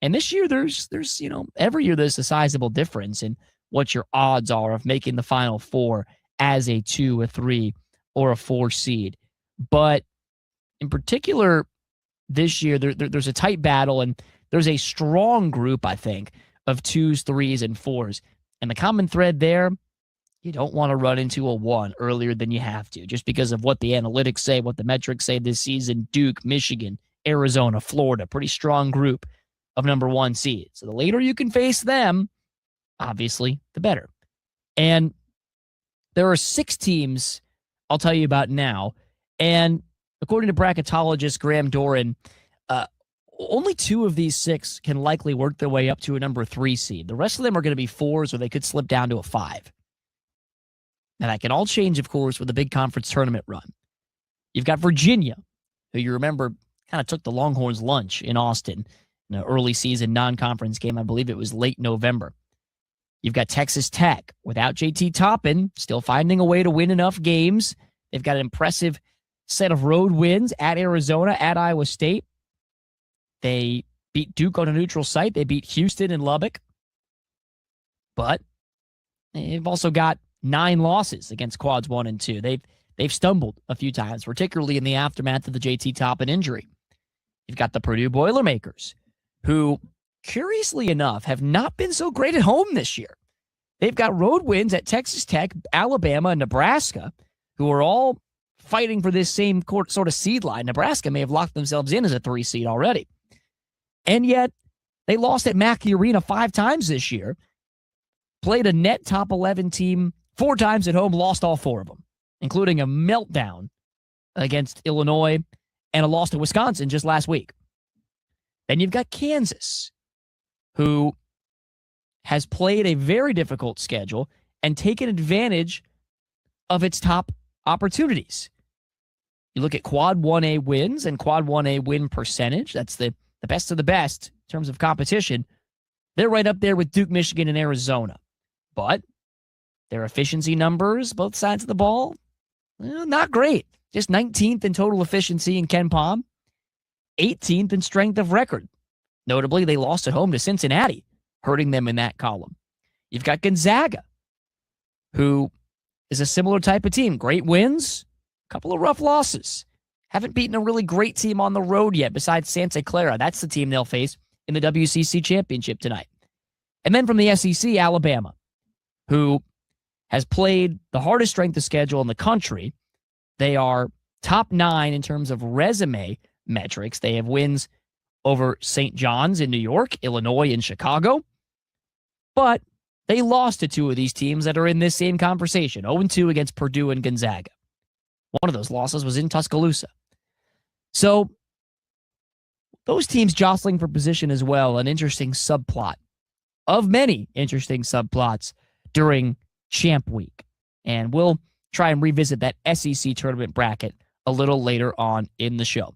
And this year, there's every year there's a sizable difference in what your odds are of making the Final Four as a 2, a 3, or a 4 seed. But in particular, this year, there's a tight battle, and there's a strong group, I think, of 2s, 3s, and 4s. And the common thread there, you don't want to run into a 1 earlier than you have to, just because of what the analytics say, what the metrics say this season. Duke, Michigan, Arizona, Florida, pretty strong group of number 1 seeds. So the later you can face them, obviously, the better. And there are 6 teams I'll tell you about now. And according to bracketologist Graham Doran, only 2 of these 6 can likely work their way up to a number 3 seed. The rest of them are going to be 4s, or they could slip down to a 5. And that can all change, of course, with a big conference tournament run. You've got Virginia, who you remember kind of took the Longhorns' lunch in Austin in an early season non-conference game. I believe it was late November. You've got Texas Tech without JT Toppin, still finding a way to win enough games. They've got an impressive set of road wins at Arizona, at Iowa State. They beat Duke on a neutral site. They beat Houston and Lubbock. But they've also got 9 losses against quads 1 and 2. They've stumbled a few times, particularly in the aftermath of the JT Toppin injury. You've got the Purdue Boilermakers, who, curiously enough, have not been so great at home this year. They've got road wins at Texas Tech, Alabama, and Nebraska, who are all fighting for this same sort of seed line. Nebraska may have locked themselves in as a 3 seed already. And yet, they lost at Mackey Arena 5 times this year, played a net top 11 team 4 times at home, lost all 4 of them, including a meltdown against Illinois and a loss to Wisconsin just last week. Then you've got Kansas, who has played a very difficult schedule and taken advantage of its top opportunities. You look at quad 1A wins and quad 1A win percentage. That's the best of the best in terms of competition. They're right up there with Duke, Michigan, and Arizona. But their efficiency numbers, both sides of the ball, not great. Just 19th in total efficiency in KenPom, 18th in strength of record. Notably, they lost at home to Cincinnati, hurting them in that column. You've got Gonzaga, who is a similar type of team. Great wins, a couple of rough losses. Haven't beaten a really great team on the road yet besides Santa Clara. That's the team they'll face in the WCC championship tonight. And then from the SEC, Alabama, who has played the hardest strength of schedule in the country. They are top 9 in terms of resume metrics. They have wins over St. John's in New York, Illinois, and Chicago. But they lost to 2 of these teams that are in this same conversation, 0-2 against Purdue and Gonzaga. One of those losses was in Tuscaloosa. So those teams jostling for position as well, an interesting subplot of many interesting subplots during Champ Week. And we'll try and revisit that SEC tournament bracket a little later on in the show.